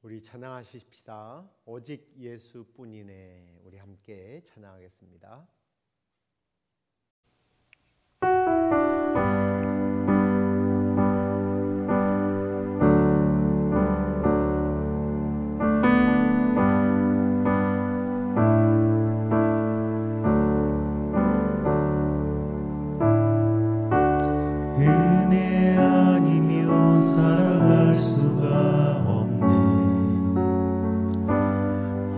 우리 찬양하십시다. 오직 예수뿐이네. 우리 함께 찬양하겠습니다. 은혜 아니면 살아갈 수가 없네.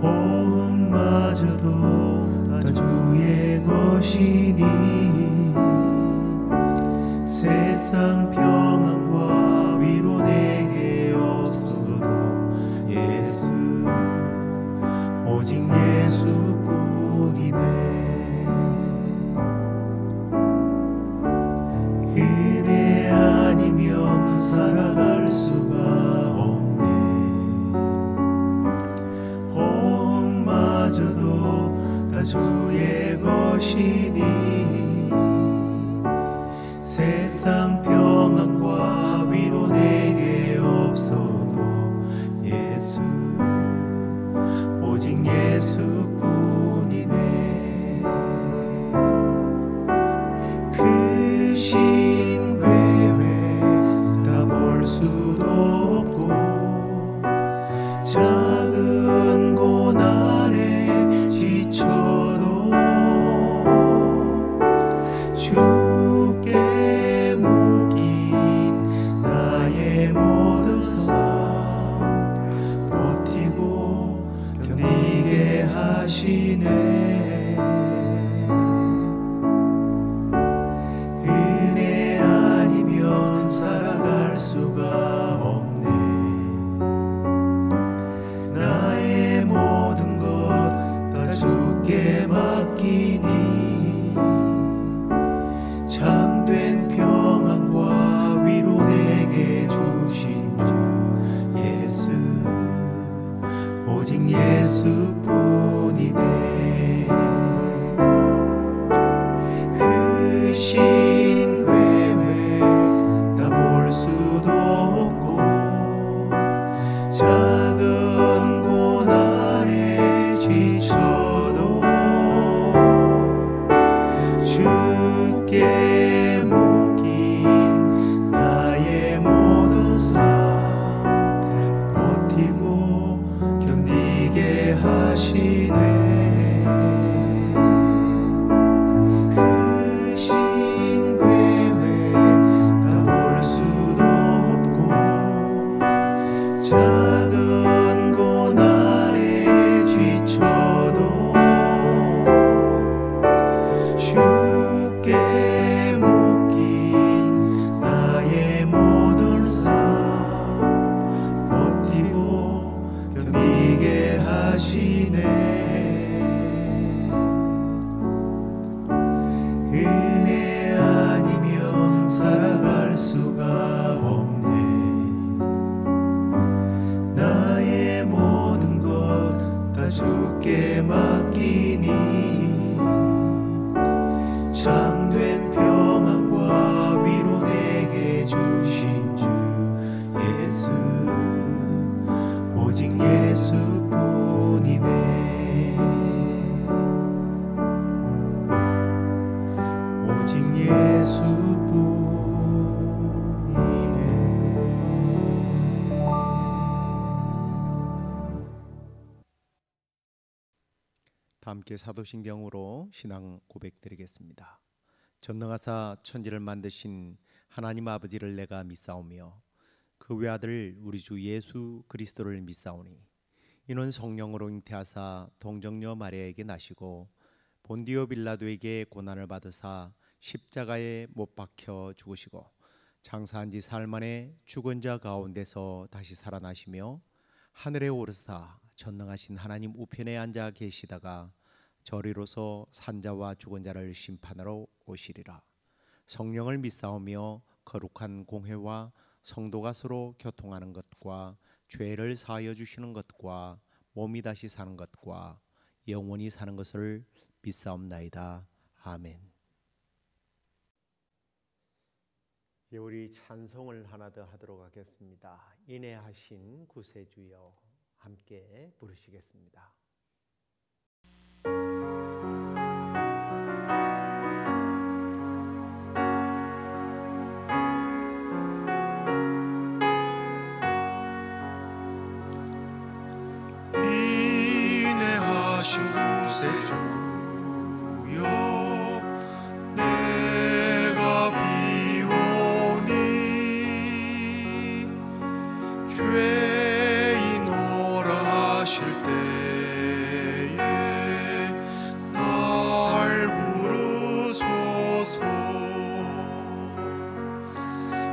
호흡마저도 다 주의 것이니 세상 평안과 위로 내게 없어도 예수, 오직 예수뿐이네. 은혜 아니면 살아갈 수가 없네. 호흡마저도 다 주의 것이니 세상 평안과 위로 내게 없어도 예수, 오직 예수뿐이네. 그 신괴회 다 볼 수도 없고 작은 고난에 지쳐도 주께 묶인 나의 모든 삶 버티고 견디게 하시네. 은혜 아니면 살아갈 수가 없네. 나의 모든 것 다 주께 맡기니 참된 평안과 위로 내게 주신 주 예수, 오직 예수뿐이네. 그 신괴회 다 볼 수도 없고 작은 고난에 지쳐도 주께 묶인 나의 모든 삶 버티고 견디게 하시네. 그 신괴회 다 볼 수도 없고 작은 고난에 지쳐도 주께 묶인 나의 모든 삶 버티고 견디게 하시네. 은혜 아니면 살아갈 수가 없네. 나의 모든 것 다 주께 맡기니 참된 평안과 위로 내게 주신 주 예수, 오직 예수뿐이네. 오직 예수뿐이네. 다 함께 사도신경으로 신앙 고백드리겠습니다. 전능하사 천지를 만드신 하나님 아버지를 내가 믿사오며 그 외아들 우리 주 예수 그리스도를 믿사오니 이는 성령으로 잉태하사 동정녀 마리아에게 나시고 본디오 빌라도에게 고난을 받으사 십자가에 못 박혀 죽으시고 장사한 지 사흘 만에 죽은 자 가운데서 다시 살아나시며 하늘에 오르사 전능하신 하나님 우편에 앉아 계시다가 저리로서 산자와 죽은 자를 심판하러 오시리라. 성령을 믿사오며 거룩한 공회와 성도가 서로 교통하는 것과 죄를 사하여 주시는 것과 몸이 다시 사는 것과 영원히 사는 것을 믿사옵나이다. 아멘. 우리 찬송을 하나 더 하도록 하겠습니다. 인애하신 구세주여. 함께 부르시겠습니다. 인내하신 구세주여 내가 비오니 죄인오라 하실 때에 날 부르소서.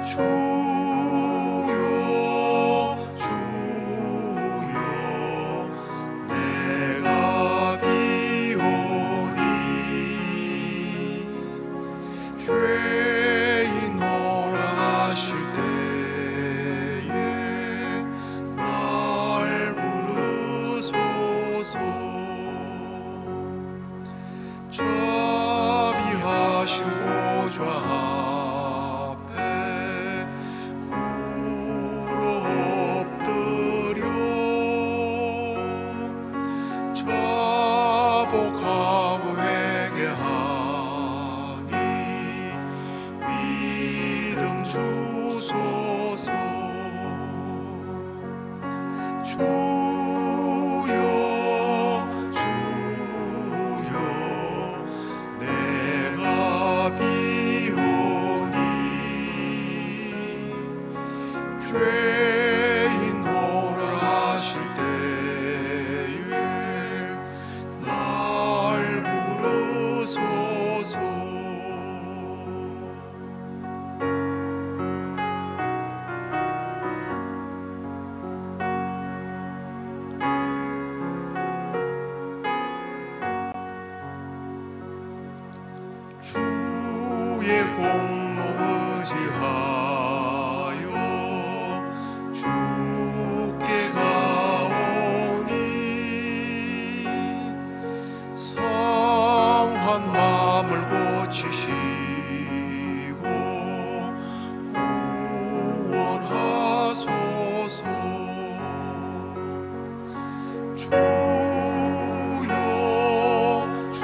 주여 주여 내가 비오니 죄인오라 하실 때에 날 부르소서. 자비하신 보좌 앞에 꿇어 엎드려 자복하고 회개하니 믿음 주소서. 주여 주여 내가 비오니 죄인오라 하실 때에 날 부르소서. 주의 공로 의지하여 주께 가오니 상한 마음을 고치시고 구원하소서. 주여 주여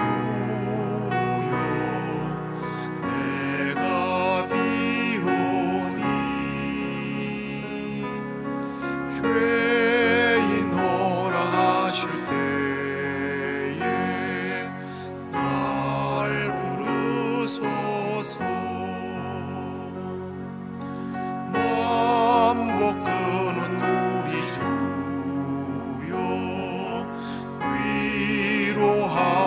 내가 비오니 죄인오라 하실 때에 날 부르소서. 만복 끄는 우리 주여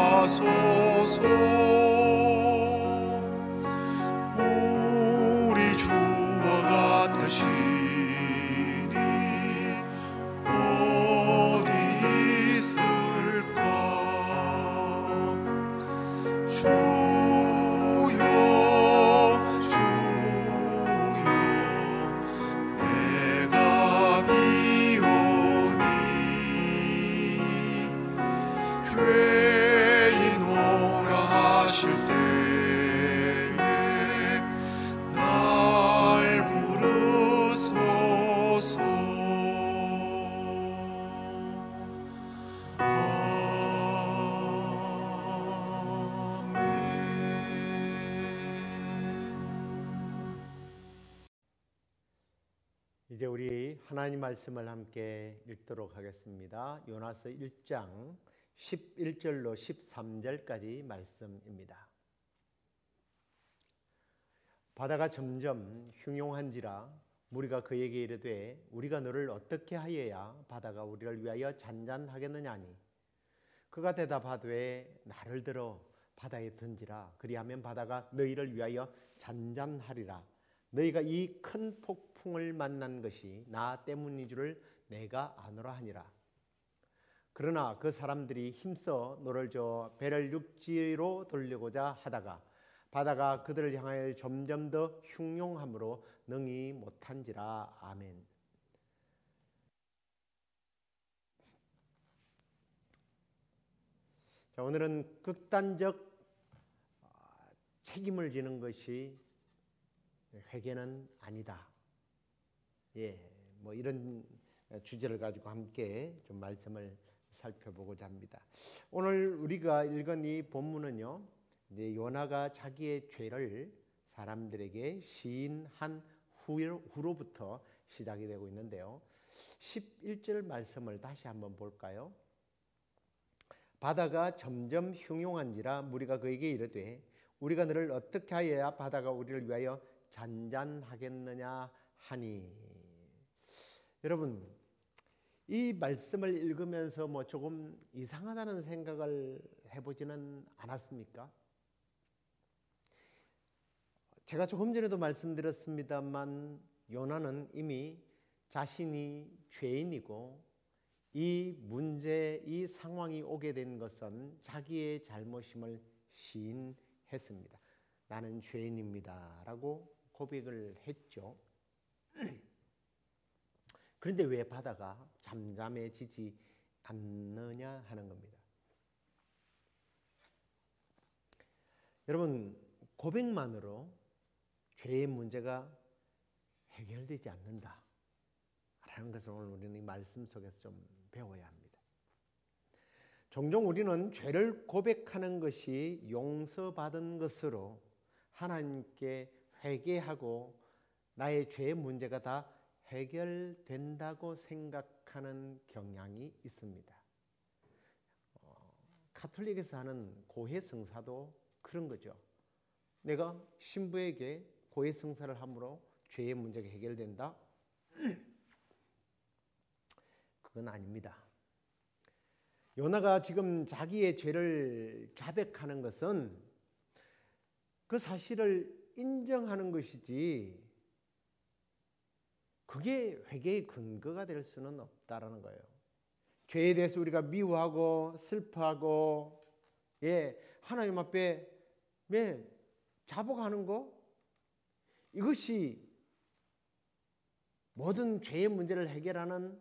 위로하소서. 우리 주와 같으시니 어디 있을까. 주여 주여 내가 비오니 죄인오라 하실 때에 날 부르소서. 이제 우리 하나님 말씀을 함께 읽도록 하겠습니다. 요나서 1장 11절로 13절까지 말씀입니다. 바다가 점점 흉용한지라 무리가 그에게 이르되 우리가 너를 어떻게 하여야 바다가 우리를 위하여 잔잔하겠느냐니 그가 대답하되 나를 들어 바다에 던지라. 그리하면 바다가 너희를 위하여 잔잔하리라. 너희가 이 큰 폭풍을 만난 것이 나 때문인 줄을 내가 아노라 하니라. 그러나 그 사람들이 힘써 노를 저어 배를 육지로 돌리고자 하다가 바다가 그들을 향하여 점점 더 흉용함으로 능히 못한지라. 아멘. 자, 오늘은 극단적 책임을 지는 것이 회개는 아니다. 뭐 이런 주제를 가지고 함께 좀 말씀을 살펴보고자 합니다. 오늘 우리가 읽은 이 본문은요, 이제 요나가 자기의 죄를 사람들에게 시인한 후로부터 시작이 되고 있는데요. 11절 말씀을 다시 한번 볼까요? 바다가 점점 흉흉한지라 무리가 그에게 이르되 우리가 너를 어떻게 하여야 바다가 우리를 위하여 잔잔하겠느냐 하니. 여러분, 이 말씀을 읽으면서 뭐 조금 이상하다는 생각을 해보지는 않았습니까? 제가 조금 전에도 말씀드렸습니다만 요나는 이미 자신이 죄인이고 이 문제, 이 상황이 오게 된 것은 자기의 잘못임을 시인했습니다. 나는 죄인입니다 라고 고백을 했죠. 그런데 왜 바다가 잠잠해지지 않느냐 하는 겁니다. 여러분, 고백만으로 죄의 문제가 해결되지 않는다 라는 것을 오늘 우리는 이 말씀 속에서 좀 배워야 합니다. 종종 우리는 죄를 고백하는 것이 용서받은 것으로 하나님께 회개하고 나의 죄의 문제가 다 해결된다고 생각하는 경향이 있습니다. 가톨릭에서 하는 고해성사도 그런 거죠. 내가 신부에게 고해성사를 함으로 죄의 문제가 해결된다? 그건 아닙니다. 요나가 지금 자기의 죄를 자백하는 것은 그 사실을 인정하는 것이지 그게 회개의 근거가 될 수는 없다라는 거예요. 죄에 대해서 우리가 미워하고 슬퍼하고 하나님 앞에 자복하는 거, 이것이 모든 죄의 문제를 해결하는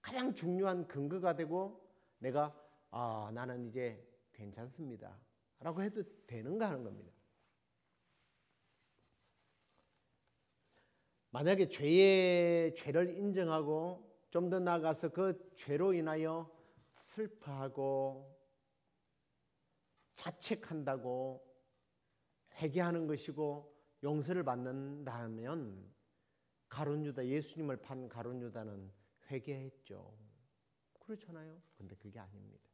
가장 중요한 근거가 되고 내가 나는 이제 괜찮습니다 라고 해도 되는가 하는 겁니다. 만약에 죄를 인정하고 좀 더 나아가서 그 죄로 인하여 슬퍼하고 자책한다고 회개하는 것이고 용서를 받는다면 가룟 유다, 예수님을 판 가룟 유다는 회개했죠. 그렇잖아요. 근데 그게 아닙니다.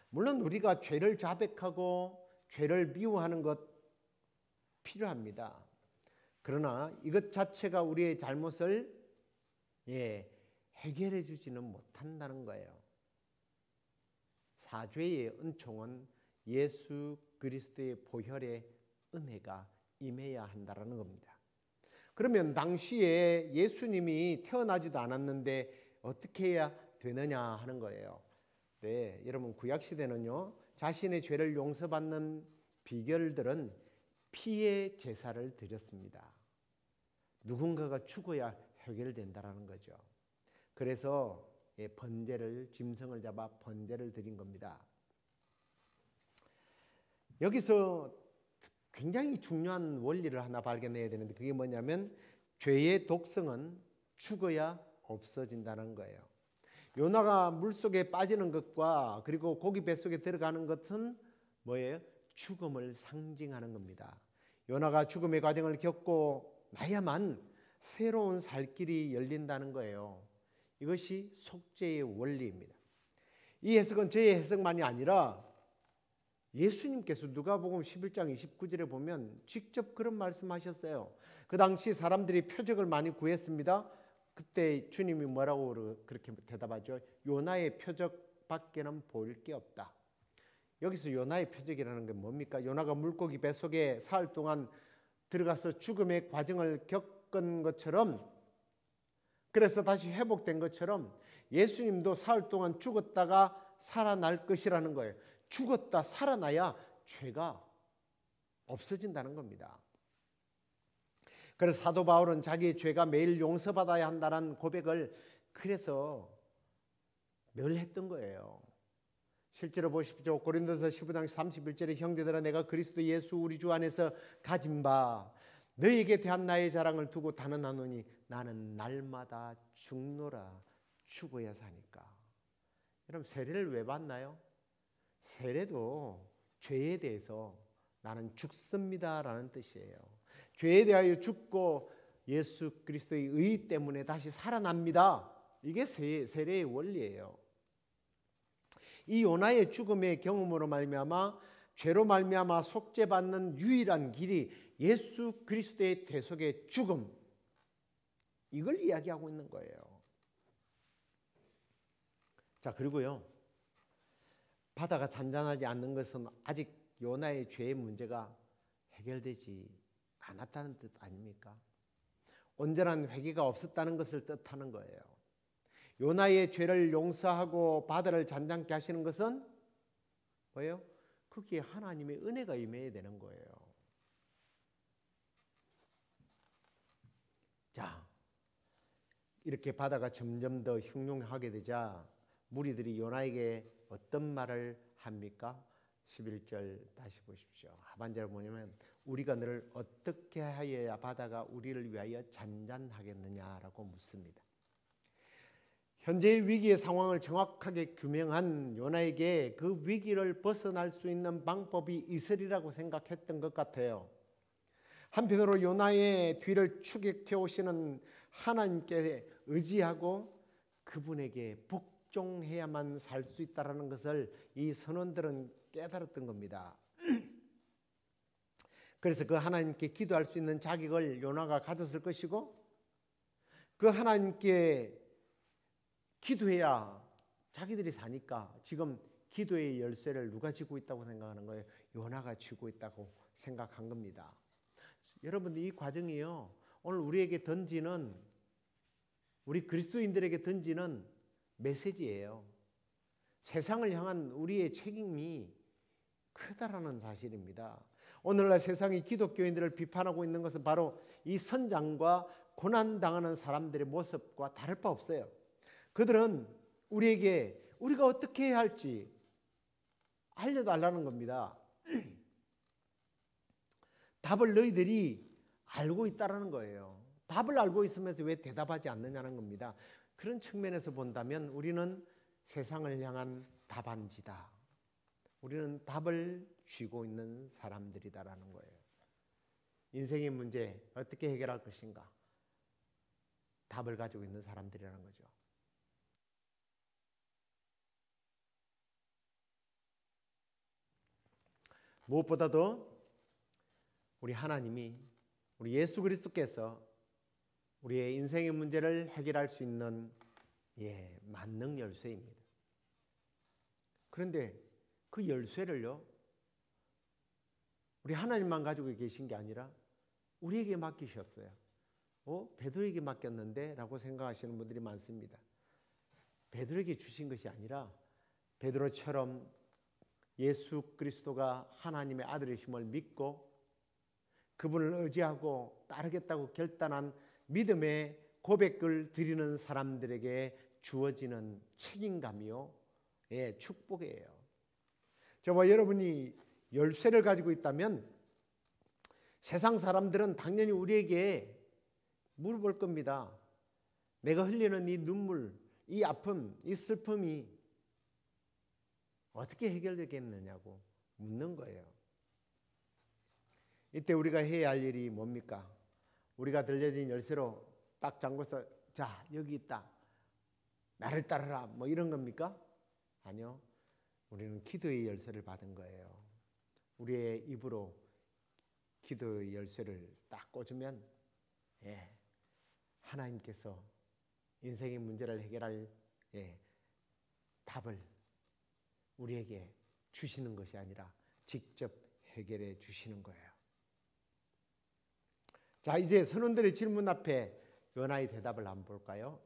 물론 우리가 죄를 자백하고 죄를 미워하는 것 필요합니다. 그러나 이것 자체가 우리의 잘못을 해결해 주지는 못한다는 거예요. 사죄의 은총은 예수 그리스도의 보혈의 은혜가 임해야 한다는 겁니다. 그러면 당시에 예수님이 태어나지도 않았는데 어떻게 해야 되느냐 하는 거예요. 네, 여러분 구약시대는요, 자신의 죄를 용서받는 비결들은 피의 제사를 드렸습니다. 누군가가 죽어야 해결된다라는 거죠. 그래서 번제를, 짐승을 잡아 번제를 드린 겁니다. 여기서 굉장히 중요한 원리를 하나 발견해야 되는데 그게 뭐냐면 죄의 독성은 죽어야 없어진다는 거예요. 요나가 물속에 빠지는 것과 그리고 고기 뱃속에 들어가는 것은 뭐예요? 죽음을 상징하는 겁니다. 요나가 죽음의 과정을 겪고 나야만 새로운 살 길이 열린다는 거예요. 이것이 속죄의 원리입니다. 이 해석은 저의 해석만이 아니라 예수님께서 누가복음 11장 29절에 보면 직접 그런 말씀하셨어요. 그 당시 사람들이 표적을 많이 구했습니다. 그때 주님이 뭐라고 그렇게 대답하죠? 요나의 표적밖에는 보일 게 없다. 여기서 요나의 표적이라는 게 뭡니까? 요나가 물고기 뱃속에 사흘 동안 들어가서 죽음의 과정을 겪은 것처럼, 그래서 다시 회복된 것처럼 예수님도 사흘 동안 죽었다가 살아날 것이라는 거예요. 죽었다 살아나야 죄가 없어진다는 겁니다. 그래서 사도 바울은 자기의 죄가 매일 용서받아야 한다는 고백을 그래서 늘 했던 거예요. 실제로 보십시오. 고린도서 15장 31절에 형제들아 내가 그리스도 예수 우리 주 안에서 가진 바 너희에게 대한 나의 자랑을 두고 단언하노니 나는 날마다 죽노라. 죽어야 사니까. 여러분, 세례를 왜 받나요? 세례도 죄에 대해서 나는 죽습니다라는 뜻이에요. 죄에 대하여 죽고 예수 그리스도의 의 때문에 다시 살아납니다. 이게 세례의 원리예요. 이 요나의 죽음의 경험으로 말미암아 죄로 말미암아 속죄받는 유일한 길이 예수 그리스도의 대속의 죽음, 이걸 이야기하고 있는 거예요. 자, 그리고요, 바다가 잔잔하지 않는 것은 아직 요나의 죄의 문제가 해결되지 않았다는 뜻 아닙니까? 온전한 회개가 없었다는 것을 뜻하는 거예요. 요나의 죄를 용서하고 바다를 잔잔케 하시는 것은 뭐예요? 거기에 하나님의 은혜가 임해야 되는 거예요. 자, 이렇게 바다가 점점 더 흉흉하게 되자 무리들이 요나에게 어떤 말을 합니까? 11절 다시 보십시오. 하반절을 보면 우리가 너를 어떻게 하여야 바다가 우리를 위하여 잔잔하겠느냐라고 묻습니다. 현재의 위기의 상황을 정확하게 규명한 요나에게 그 위기를 벗어날 수 있는 방법이 있으리라고 생각했던 것 같아요. 한편으로 요나의 뒤를 추격해 오시는 하나님께 의지하고 그분에게 복종해야만 살 수 있다는 것을 이 선원들은 깨달았던 겁니다. 그래서 그 하나님께 기도할 수 있는 자격을 요나가 가졌을 것이고, 그 하나님께 기도해야 자기들이 사니까 지금 기도의 열쇠를 누가 쥐고 있다고 생각하는 거예요? 요나가 쥐고 있다고 생각한 겁니다. 여러분, 이 과정이요, 오늘 우리에게 던지는, 우리 그리스도인들에게 던지는 메시지예요. 세상을 향한 우리의 책임이 크다라는 사실입니다. 오늘날 세상이 기독교인들을 비판하고 있는 것은 바로 이 선장과 고난당하는 사람들의 모습과 다를 바 없어요. 그들은 우리에게 우리가 어떻게 해야 할지 알려달라는 겁니다. 답을 너희들이 알고 있다라는 거예요. 답을 알고 있으면서 왜 대답하지 않느냐는 겁니다. 그런 측면에서 본다면 우리는 세상을 향한 답안지다. 우리는 답을 쥐고 있는 사람들이다라는 거예요. 인생의 문제 어떻게 해결할 것인가? 답을 가지고 있는 사람들이라는 거죠. 무엇보다도 우리 하나님이, 우리 예수 그리스도께서 우리의 인생의 문제를 해결할 수 있는 만능 열쇠입니다. 그런데 그 열쇠를요, 우리 하나님만 가지고 계신 게 아니라 우리에게 맡기셨어요. 베드로에게 맡겼는데 라고 생각하시는 분들이 많습니다. 베드로에게 주신 것이 아니라 베드로처럼 예수 그리스도가 하나님의 아들이심을 믿고 그분을 의지하고 따르겠다고 결단한 믿음의 고백을 드리는 사람들에게 주어지는 책임감이요, 축복이에요. 저와 여러분이 열쇠를 가지고 있다면 세상 사람들은 당연히 우리에게 물어볼 겁니다. 내가 흘리는 이 눈물, 이 아픔, 이 슬픔이 어떻게 해결되겠느냐고 묻는 거예요. 이때 우리가 해야 할 일이 뭡니까? 우리가 들려진 열쇠로 딱 잠궈서 자, 여기 있다, 나를 따르라, 뭐 이런 겁니까? 아니요. 우리는 기도의 열쇠를 받은 거예요. 우리의 입으로 기도의 열쇠를 딱 꽂으면 하나님께서 인생의 문제를 해결할 답을 우리에게 주시는 것이 아니라 직접 해결해 주시는 거예요. 자, 이제 선원들의 질문 앞에 요나의 대답을 한번 볼까요?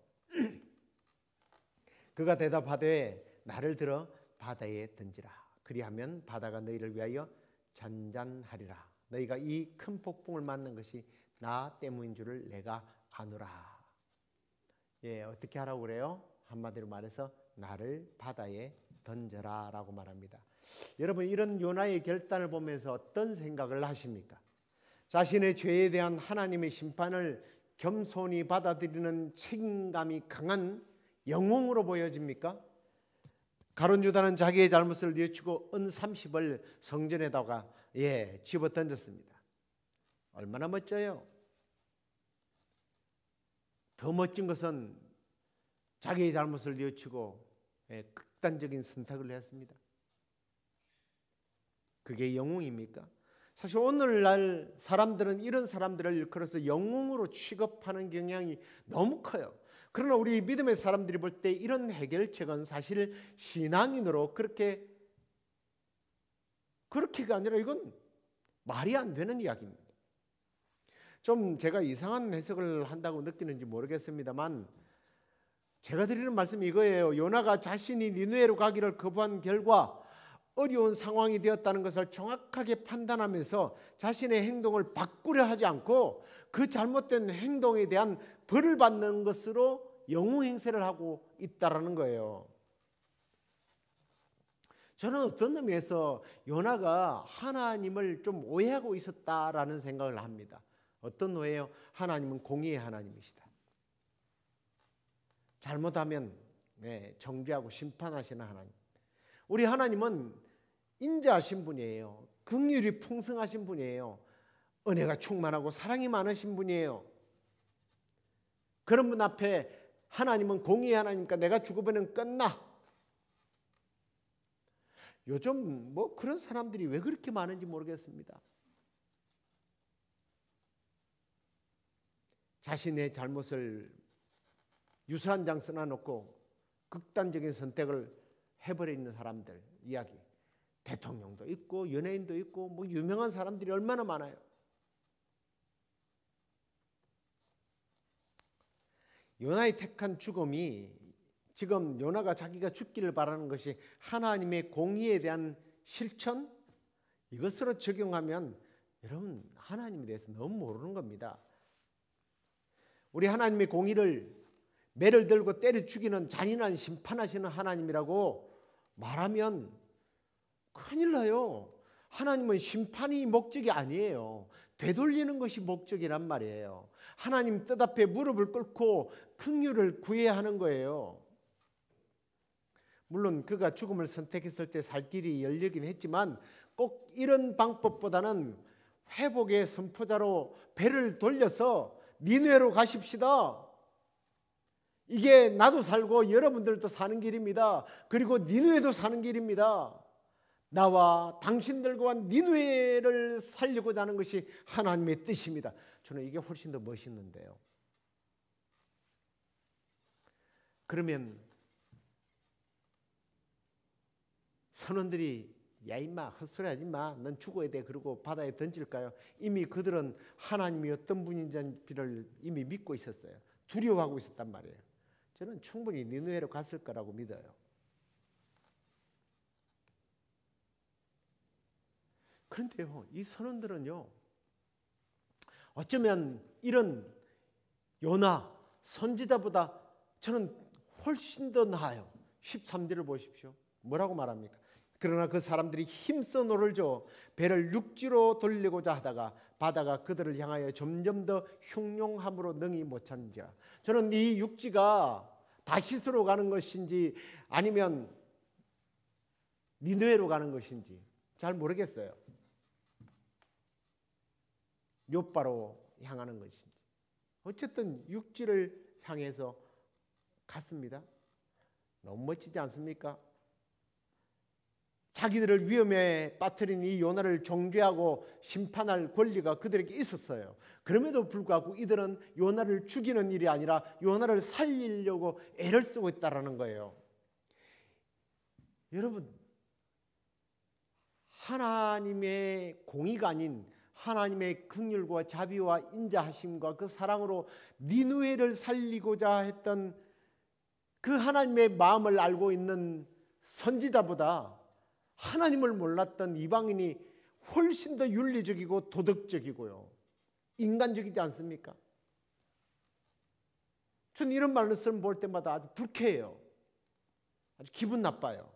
그가 대답하되 나를 들어 바다에 던지라. 그리하면 바다가 너희를 위하여 잔잔하리라. 너희가 이 큰 폭풍을 맞는 것이 나 때문인 줄을 내가 아노라. 어떻게 하라고 그래요? 한마디로 말해서 나를 바다에 던져라 라고 말합니다. 여러분, 이런 요나의 결단을 보면서 어떤 생각을 하십니까? 자신의 죄에 대한 하나님의 심판을 겸손히 받아들이는 책임감이 강한 영웅으로 보여집니까? 가룟 유다는 자기의 잘못을 뉘우치고 은 30을 성전에다가 집어 던졌습니다. 얼마나 멋져요. 더 멋진 것은 자기의 잘못을 뉘우치고 극단적인 선택을 했습니다. 그게 영웅입니까? 사실 오늘날 사람들은 이런 사람들을 일컬어서 영웅으로 취급하는 경향이 너무 커요. 그러나 우리 믿음의 사람들이 볼 때 이런 해결책은 사실 신앙인으로 그렇게가 아니라 이건 말이 안 되는 이야기입니다. 좀 제가 이상한 해석을 한다고 느끼는지 모르겠습니다만 제가 드리는 말씀이 이거예요. 요나가 자신이 니느웨로 가기를 거부한 결과 어려운 상황이 되었다는 것을 정확하게 판단하면서 자신의 행동을 바꾸려 하지 않고 그 잘못된 행동에 대한 벌을 받는 것으로 영웅 행세를 하고 있다라는 거예요. 저는 어떤 의미에서 요나가 하나님을 좀 오해하고 있었다라는 생각을 합니다. 어떤 오해요? 하나님은 공의의 하나님이시다. 잘못하면 정죄하고 심판하시는 하나님. 우리 하나님은 인자하신 분이에요. 긍휼이 풍성하신 분이에요. 은혜가 충만하고 사랑이 많으신 분이에요. 그런 분 앞에 하나님은 공의의 하나님이니까 내가 죽으면 끝나. 요즘 그런 사람들이 왜 그렇게 많은지 모르겠습니다. 자신의 잘못을 유서 한 장 써놔놓고 극단적인 선택을 해버리는 사람들 이야기. 대통령도 있고 연예인도 있고 유명한 사람들이 얼마나 많아요. 요나의 택한 죽음이 지금 요나가 자기가 죽기를 바라는 것이 하나님의 공의에 대한 실천? 이것으로 적용하면 여러분 하나님에 대해서 너무 모르는 겁니다. 우리 하나님의 공의를 매를 들고 때려 죽이는 잔인한 심판하시는 하나님이라고 말하면 큰일 나요. 하나님은 심판이 목적이 아니에요. 되돌리는 것이 목적이란 말이에요. 하나님 뜻 앞에 무릎을 꿇고 긍휼을 구해야 하는 거예요. 물론 그가 죽음을 선택했을 때 살 길이 열리긴 했지만 꼭 이런 방법보다는 회복의 선포자로 배를 돌려서 니느웨로 가십시다. 이게 나도 살고 여러분들도 사는 길입니다. 그리고 니느웨도 사는 길입니다. 나와 당신들과 니느웨를 살리고자 하는 것이 하나님의 뜻입니다. 저는 이게 훨씬 더 멋있는데요. 그러면 선원들이 야 임마 헛소리 하지 마. 넌 죽어야 돼. 그러고 바다에 던질까요? 이미 그들은 하나님이 어떤 분인지를 이미 믿고 있었어요. 두려워하고 있었단 말이에요. 저는 충분히 니느웨로 갔을 거라고 믿어요. 그런데요, 이 선원들은요, 어쩌면 이런 요나 선지자보다 저는 훨씬 더 나아요. 13절을 보십시오. 뭐라고 말합니까? 그러나 그 사람들이 힘써 노를 저 배를 육지로 돌리고자 하다가 바다가 그들을 향하여 점점 더 흉용함으로 능히 못 찾는지라. 저는 이 육지가 다시스로 가는 것인지 아니면 니느웨로 가는 것인지 잘 모르겠어요. 요바로 향하는 것인지. 어쨌든 육지를 향해서 갔습니다. 너무 멋지지 않습니까? 자기들을 위험에 빠뜨린 이 요나를 정죄하고 심판할 권리가 그들에게 있었어요. 그럼에도 불구하고 이들은 요나를 죽이는 일이 아니라 요나를 살리려고 애를 쓰고 있다는 거예요. 여러분, 하나님의 공의가 아닌 하나님의 긍휼과 자비와 인자하심과 그 사랑으로 니느웨를 살리고자 했던 그 하나님의 마음을 알고 있는 선지자보다 하나님을 몰랐던 이방인이 훨씬 더 윤리적이고 도덕적이고요. 인간적이지 않습니까? 전 이런 말씀을 볼 때마다 아주 불쾌해요. 아주 기분 나빠요.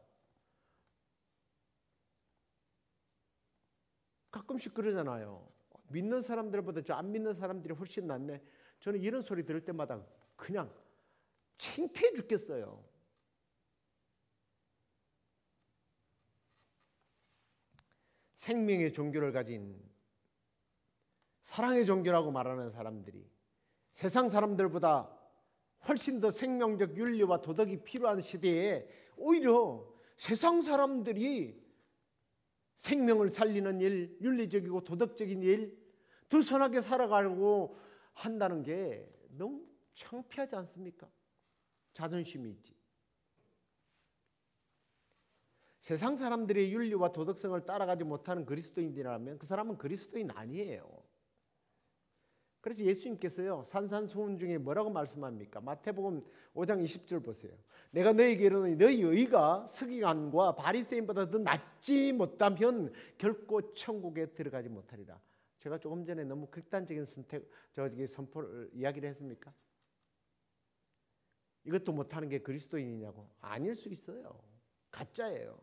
가끔씩 그러잖아요. 믿는 사람들보다 저 안 믿는 사람들이 훨씬 낫네. 저는 이런 소리 들을 때마다 그냥 창피해 죽겠어요. 생명의 종교를 가진 사랑의 종교라고 말하는 사람들이 세상 사람들보다 훨씬 더 생명적 윤리와 도덕이 필요한 시대에 오히려 세상 사람들이 생명을 살리는 일, 윤리적이고 도덕적인 일, 더 선하게 살아가려고 한다는 게 너무 창피하지 않습니까? 자존심이 있지. 세상 사람들의 윤리와 도덕성을 따라가지 못하는 그리스도인이라면 그 사람은 그리스도인 아니에요. 그래서 예수님께서요, 산산수훈 중에 뭐라고 말씀합니까? 마태복음 5장 20절 보세요. 내가 너희에게 이르노니 너희 의가 서기관과 바리새인보다 더 낫지 못하면 결코 천국에 들어가지 못하리라. 제가 조금 전에 너무 극단적인 선포를 이야기를 했습니까? 이것도 못하는 게 그리스도인이냐고? 아닐 수 있어요. 가짜예요.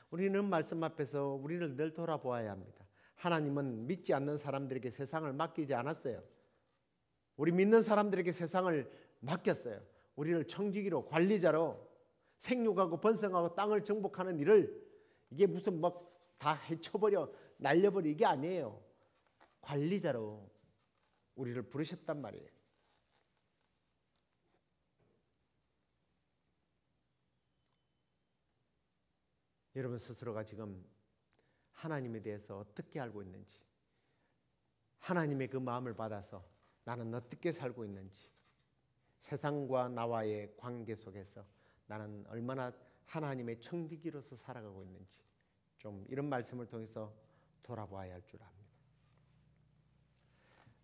우리는 말씀 앞에서 우리를 늘 돌아보아야 합니다. 하나님은 믿지 않는 사람들에게 세상을 맡기지 않았어요. 우리 믿는 사람들에게 세상을 맡겼어요. 우리를 청지기로, 관리자로 생육하고 번성하고 땅을 정복하는 일을, 이게 무슨 막 다 해쳐버려 날려버려 이게 아니에요. 관리자로 우리를 부르셨단 말이에요. 여러분 스스로가 지금 하나님에 대해서 어떻게 알고 있는지, 하나님의 그 마음을 받아서 나는 어떻게 살고 있는지, 세상과 나와의 관계 속에서 나는 얼마나 하나님의 청지기로서 살아가고 있는지 좀 이런 말씀을 통해서 돌아봐야 할 줄 압니다.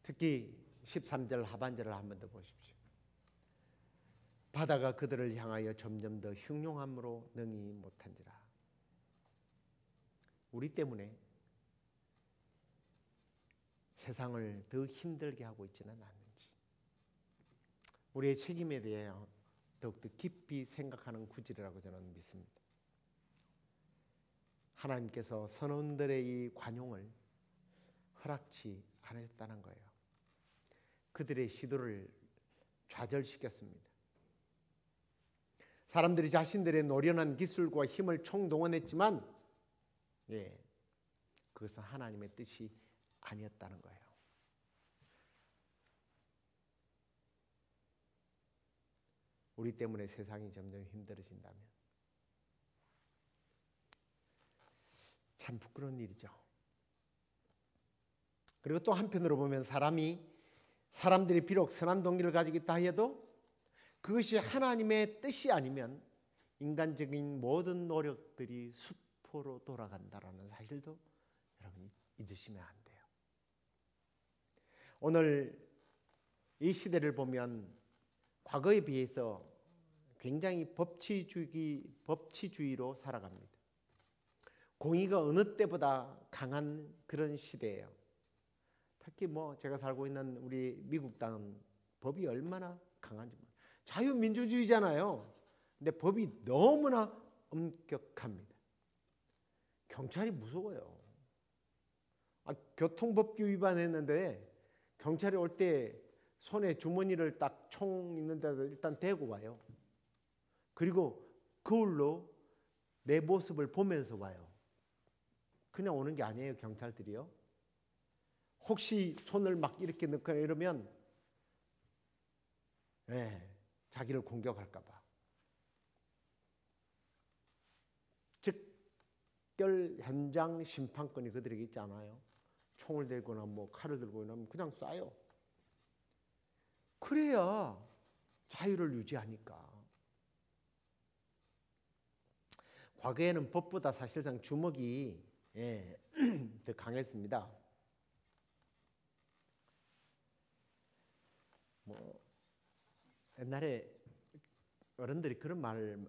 특히 13절 하반절을 한 번 더 보십시오. 바다가 그들을 향하여 점점 더 흉흉함으로 능히 못한지라. 우리 때문에 세상을 더 힘들게 하고 있지는 않는지, 우리의 책임에 대해 더욱더 깊이 생각하는 구절이라고 저는 믿습니다. 하나님께서 선원들의 이 관용을 허락치 않으셨다는 거예요. 그들의 시도를 좌절시켰습니다. 사람들이 자신들의 노련한 기술과 힘을 총동원했지만 그것은 하나님의 뜻이 아니었다는 거예요. 우리 때문에 세상이 점점 힘들어진다면 참 부끄러운 일이죠. 그리고 또 한편으로 보면 사람들이 비록 선한 동기를 가지고 있다 해도 그것이 하나님의 뜻이 아니면 인간적인 모든 노력들이 수포로 돌아간다라는 사실도 여러분 잊으시면 안 돼요. 오늘 이 시대를 보면 과거에 비해서 굉장히 법치주의로 살아갑니다. 공의가 어느 때보다 강한 그런 시대예요. 특히 제가 살고 있는 우리 미국 땅은 법이 얼마나 강한지, 자유민주주의잖아요. 근데 법이 너무나 엄격합니다. 경찰이 무서워요. 교통법규 위반했는데 경찰이 올 때 손에 주머니를 딱 총 있는 데다 일단 대고 와요. 그리고 거울로 내 모습을 보면서 와요. 그냥 오는 게 아니에요, 경찰들이요. 혹시 손을 막 이렇게 넣거나 이러면 자기를 공격할까 봐. 즉결 현장 심판권이 그들에게 있지 않아요? 총을 들거나 칼을 들고 나면 그냥 쏴요. 그래야 자유를 유지하니까. 과거에는 법보다 사실상 주먹이 더 강했습니다. 옛날에 어른들이 그런 말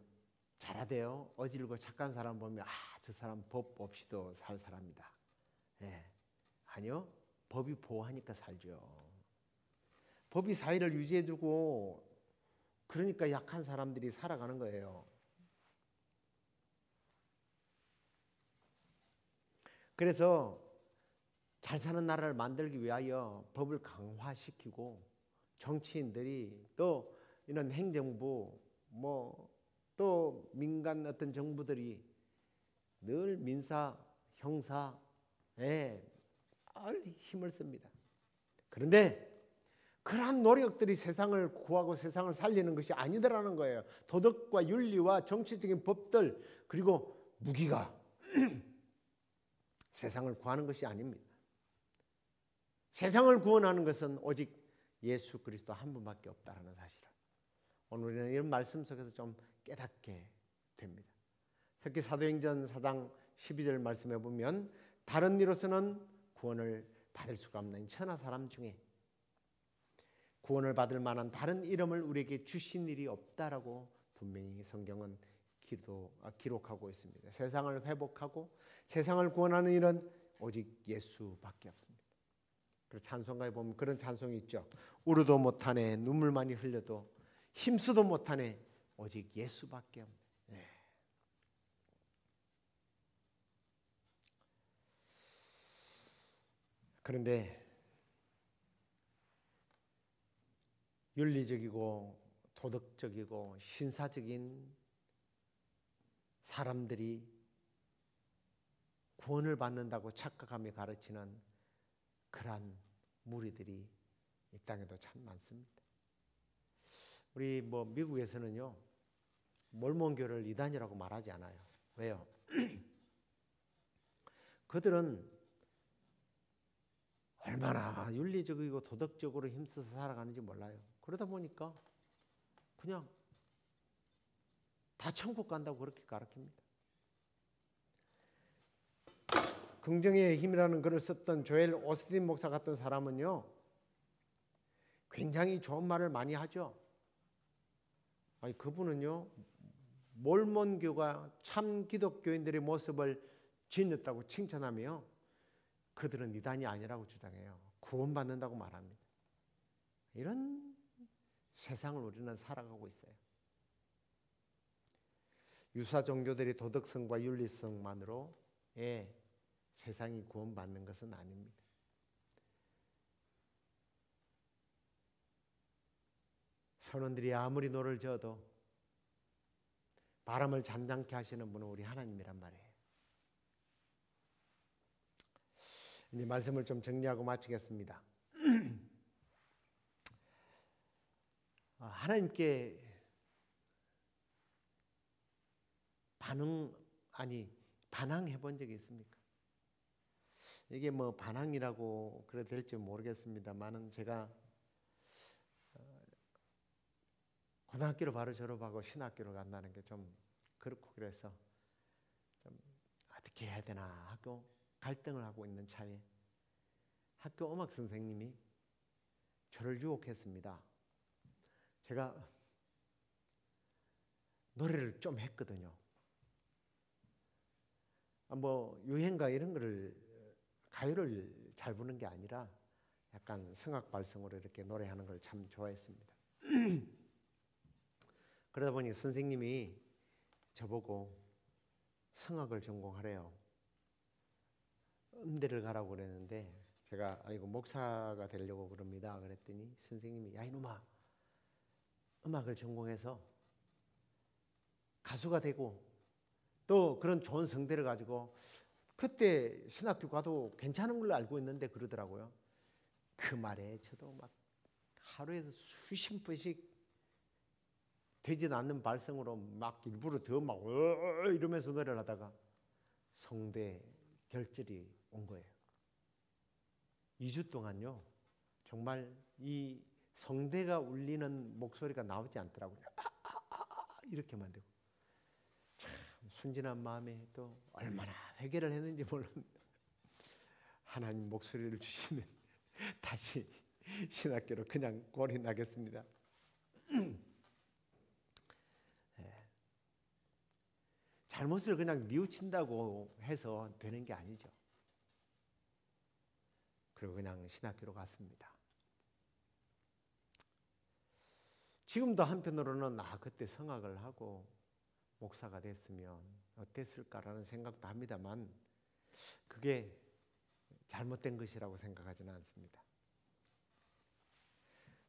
잘하대요. 어질고 착한 사람 보면 저 사람 법 없이도 살 사람이다. 아니요, 법이 보호하니까 살죠. 법이 사회를 유지해주고 그러니까 약한 사람들이 살아가는 거예요. 그래서 잘 사는 나라를 만들기 위하여 법을 강화시키고 정치인들이 또 이런 행정부 또 민간 어떤 정부들이 늘 민사, 형사에 힘을 씁니다. 그런데 그러한 노력들이 세상을 구하고 세상을 살리는 것이 아니더라는 거예요. 도덕과 윤리와 정치적인 법들 그리고 무기가 세상을 구하는 것이 아닙니다. 세상을 구원하는 것은 오직 예수 그리스도 한 분밖에 없다는 사실을 오늘 우리는 이런 말씀 속에서 좀 깨닫게 됩니다. 특히 사도행전 4장 12절 말씀에 보면 다른 이로서는 구원을 받을 수가 없는 천하 사람 중에 구원을 받을 만한 다른 이름을 우리에게 주신 일이 없다라고 분명히 성경은 기록하고 있습니다. 세상을 회복하고 세상을 구원하는 일은 오직 예수밖에 없습니다. 그래서 찬송가에 보면 그런 찬송이 있죠. 울어도 못하네 눈물 많이 흘려도 힘쓰도 못하네 오직 예수밖에 없네. 네. 그런데 윤리적이고 도덕적이고 신사적인 사람들이 구원을 받는다고 착각하며 가르치는 그러한 무리들이 이 땅에도 참 많습니다. 우리 미국에서는요 몰몬교를 이단이라고 말하지 않아요. 왜요? 그들은 얼마나 윤리적이고 도덕적으로 힘써서 살아가는지 몰라요. 그러다 보니까 그냥 다 천국 간다고 그렇게 가르칩니다. 긍정의 힘이라는 글을 썼던 조엘 오스틴 목사 같은 사람은요 굉장히 좋은 말을 많이 하죠. 아니 그분은요 몰몬교가 참 기독교인들의 모습을 지녔다고 칭찬하며 그들은 이단이 아니라고 주장해요. 구원받는다고 말합니다. 이런 세상을 우리는 살아가고 있어요. 유사 종교들이 도덕성과 윤리성만으로 세상이 구원받는 것은 아닙니다. 선원들이 아무리 노를 저어도 바람을 잔잔케 하시는 분은 우리 하나님이란 말이에요. 이제 말씀을 좀 정리하고 마치겠습니다. 하나님께 반항해 본 적이 있습니까? 이게 반항이라고 그래도 될지 모르겠습니다만은 제가 고등학교를 바로 졸업하고 신학교를 간다는 게 좀 그렇고 그래서 좀 어떻게 해야 되나 하고 갈등을 하고 있는 차에 학교 음악 선생님이 저를 유혹했습니다. 제가 노래를 좀 했거든요. 유행가 이런 거를 가요를 잘 부르는 게 아니라 약간 성악 발성으로 이렇게 노래하는 걸 참 좋아했습니다. 그러다 보니 선생님이 저보고 성악을 전공하래요. 음대를 가라고 그랬는데 제가 이거 목사가 되려고 그럽니다. 그랬더니 선생님이 야 이놈아 음악을 전공해서 가수가 되고 또 그런 좋은 성대를 가지고 그때 신학교 가도 괜찮은 걸로 알고 있는데 그러더라고요. 그 말에 저도 막 하루에 수십 번씩 되지도 않는 발성으로 막 일부러 더 막 이러면서 노래를 하다가 성대 결절이 온 거예요. 2주 동안요. 정말 이 성대가 울리는 목소리가 나오지 않더라고요. 이렇게만 되고 참 순진한 마음에 또 얼마나 회개를 했는지 몰랐는데 하나님 목소리를 주시면 다시 신학교로 그냥 꼴이 나겠습니다. 잘못을 그냥 뉘우친다고 해서 되는 게 아니죠. 그리고 그냥 신학교로 갔습니다. 지금도 한편으로는 그때 성악을 하고 목사가 됐으면 어땠을까라는 생각도 합니다만 그게 잘못된 것이라고 생각하지는 않습니다.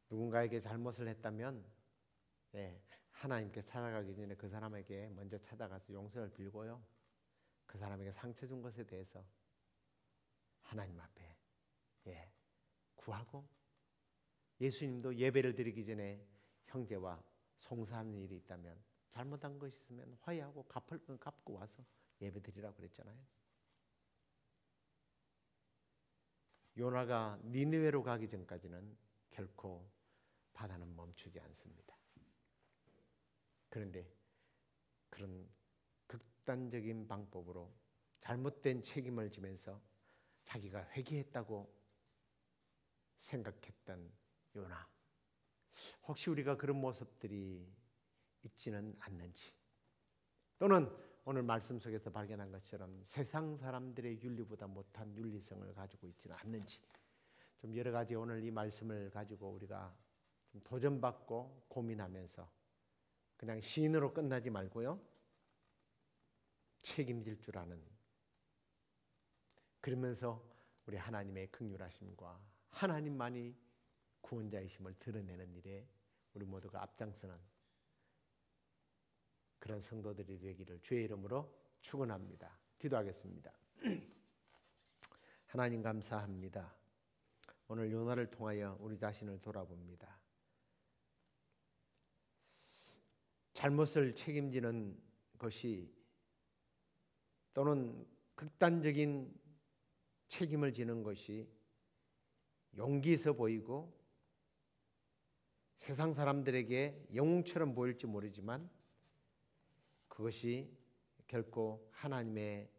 누군가에게 잘못을 했다면 하나님께 찾아가기 전에 그 사람에게 먼저 찾아가서 용서를 빌고요, 그 사람에게 상처 준 것에 대해서 하나님 앞에 구하고, 예수님도 예배를 드리기 전에 형제와 송사하는 일이 있다면, 잘못한 것이 있으면 화해하고 갚을 건 갚고 와서 예배 드리라고 그랬잖아요. 요나가 니느웨로 가기 전까지는 결코 바다는 멈추지 않습니다. 그런데 그런 극단적인 방법으로 잘못된 책임을 지면서 자기가 회개했다고 생각했던 요나, 혹시 우리가 그런 모습들이 있지는 않는지, 또는 오늘 말씀 속에서 발견한 것처럼 세상 사람들의 윤리보다 못한 윤리성을 가지고 있지는 않는지, 좀 여러 가지 오늘 이 말씀을 가지고 우리가 좀 도전받고 고민하면서 그냥 시인으로 끝나지 말고요, 책임질 줄 아는, 그러면서 우리 하나님의 긍휼하심과 하나님만이 구원자이심을 드러내는 일에 우리 모두가 앞장서는 그런 성도들이 되기를 주의 이름으로 축원합니다. 기도하겠습니다. 하나님 감사합니다. 오늘 요나를 통하여 우리 자신을 돌아봅니다. 잘못을 책임지는 것이, 또는 극단적인 책임을 지는 것이 용기 있어 보이고 세상 사람들에게 영웅처럼 보일지 모르지만 그것이 결코 하나님의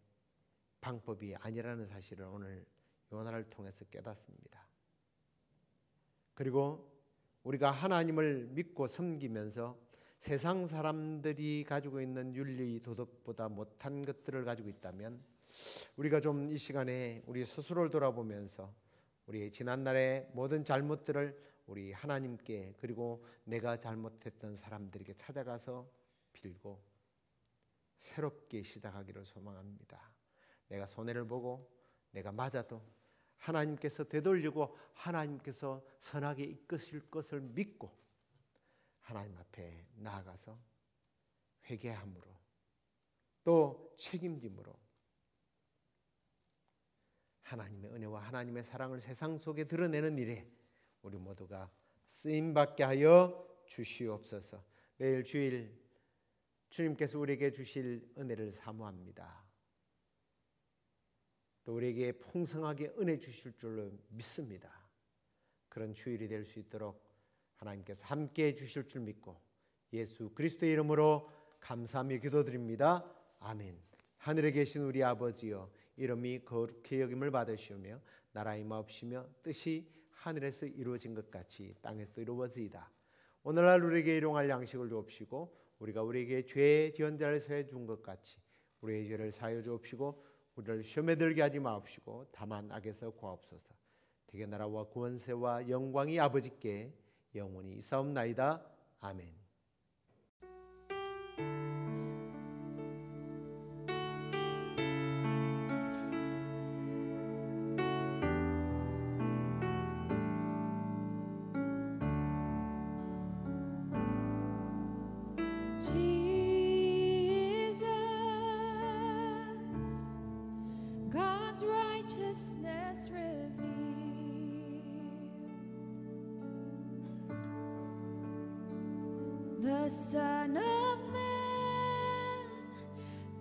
방법이 아니라는 사실을 오늘 요나를 통해서 깨닫습니다. 그리고 우리가 하나님을 믿고 섬기면서 세상 사람들이 가지고 있는 윤리 도덕보다 못한 것들을 가지고 있다면, 우리가 좀 이 시간에 우리 스스로를 돌아보면서 우리의 지난날의 모든 잘못들을 우리 하나님께, 그리고 내가 잘못했던 사람들에게 찾아가서 빌고 새롭게 시작하기를 소망합니다. 내가 손해를 보고 내가 맞아도 하나님께서 되돌리고 하나님께서 선하게 이끄실 것을 믿고 하나님 앞에 나아가서 회개함으로, 또 책임짐으로 하나님의 은혜와 하나님의 사랑을 세상 속에 드러내는 일에 우리 모두가 쓰임받게 하여 주시옵소서. 내일 주일 주님께서 우리에게 주실 은혜를 사모합니다. 또 우리에게 풍성하게 은혜 주실 줄로 믿습니다. 그런 주일이 될 수 있도록 하나님께서 함께해 주실 줄 믿고 예수 그리스도의 이름으로 감사하며 기도드립니다. 아멘. 하늘에 계신 우리 아버지여, 이름이 거룩히 여김을 받으시오며 나라의 마옵시며 뜻이 하늘에서 이루어진 것 같이 땅에서도 이루어지이다. 오늘날 우리에게 일용할 양식을 주옵시고 우리가 우리에게 죄의 지연자를 사해 준 것 같이 우리의 죄를 사하여 주옵시고 우리를 시험에 들게 하지 마옵시고 다만 악에서 구하옵소서. 대개 나라와 권세와 영광이 아버지께 영원히 있사옵나이다. 아멘. God's righteousness revealed, the Son of Man,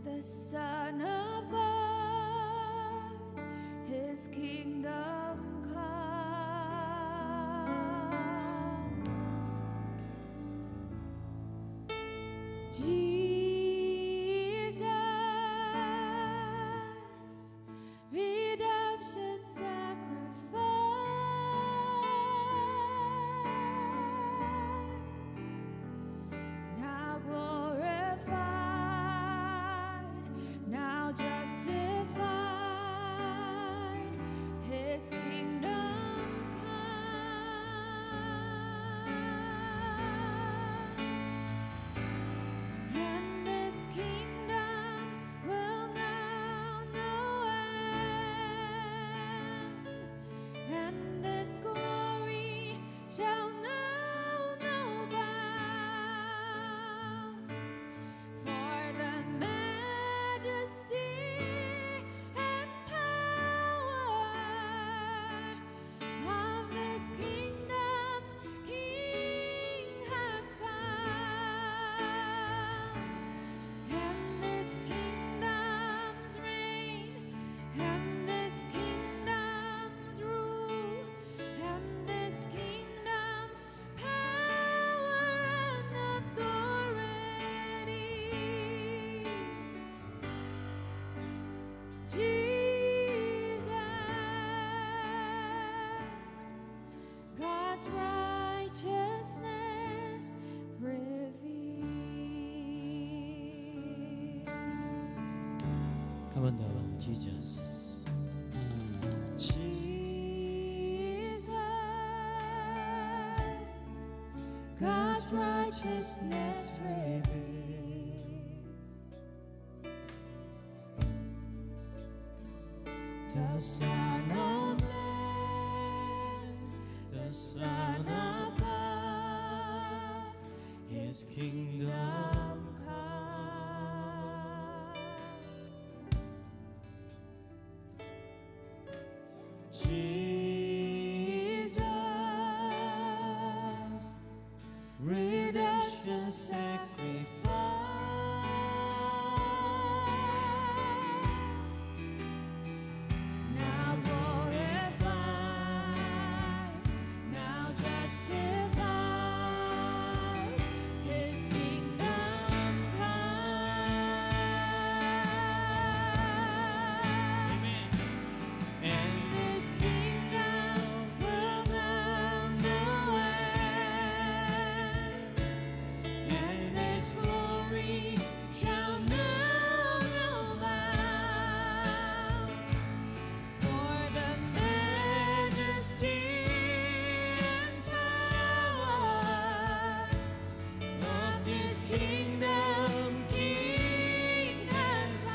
the Son of God, His kingdom comes. Redemption sacrifice, now glorified, now justified, His kingdom. God's righteousness revealed. 한 번 더. Jesus. Jesus, God's righteousness revealed. The Son of Man, the Son of God, His kingdom comes. Jesus, redemption sacrifice. Now glorified, now justified, His kingdom comes. And His kingdom will bound the world, and His glory shall know no bounds. For the majesty and power of His kingdom, King has come.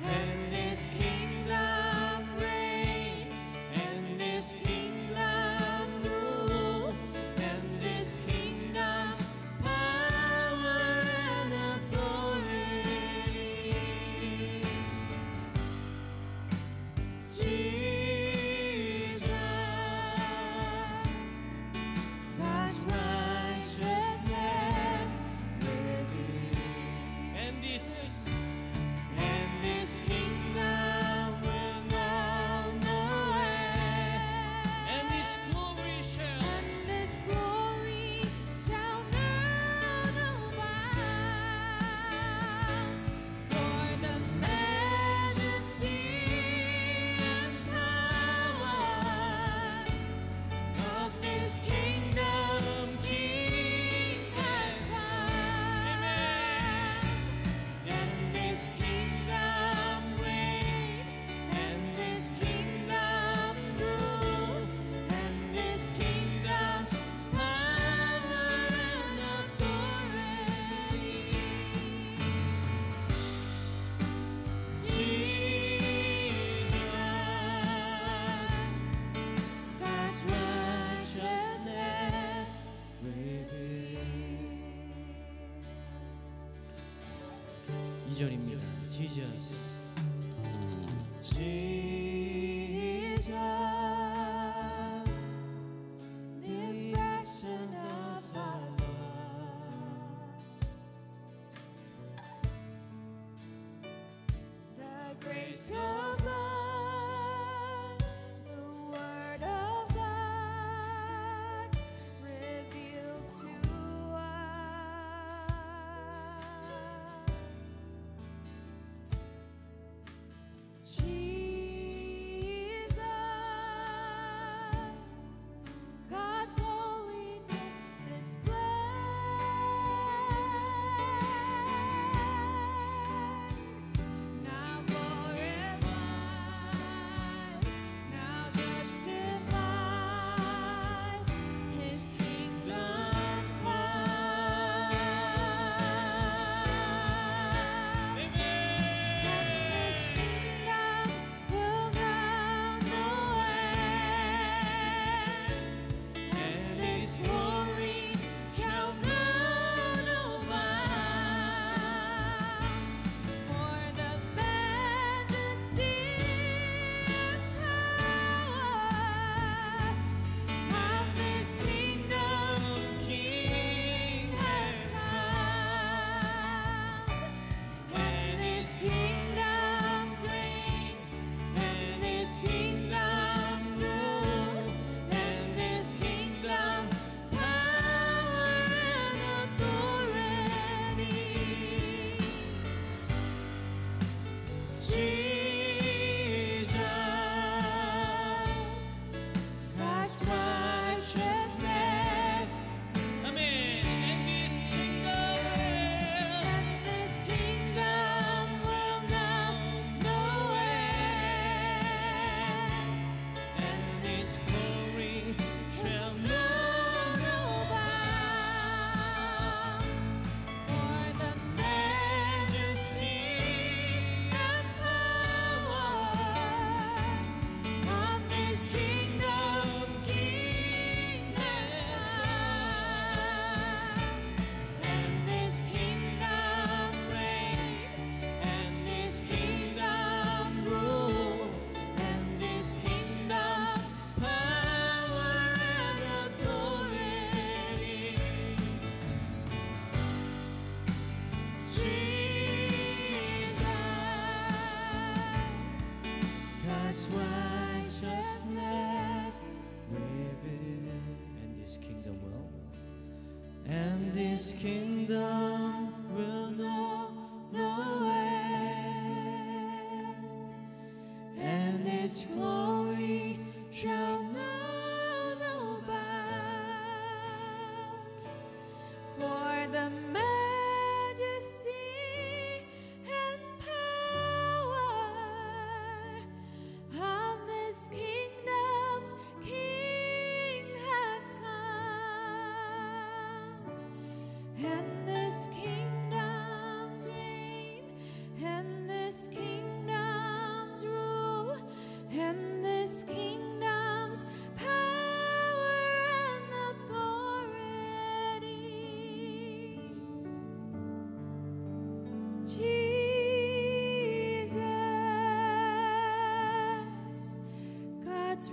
And His kingdom reign, and His kingdom rule, and His kingdom's power and authority. Jesus, God's righteousness revealed. And His kingdom will know no end, and its glory shall know no bounds. For the majesty and power of His kingdom, King has come. And His kingdom reign, and His kingdom rule, and His kingdom's power and authority. Jesus, God's righteousness revealed. 2절입니다. Jesus. Jesus, the expression of God's love, the grace of God, the Word of God revealed to us. Jesus, His kingdom will know no end, and its glory shall know no bounds. For the majesty and power of this kingdom's King has come, and this kingdom's reign, and this kingdom's rule, and this kingdom's power and authority. Jesus, God's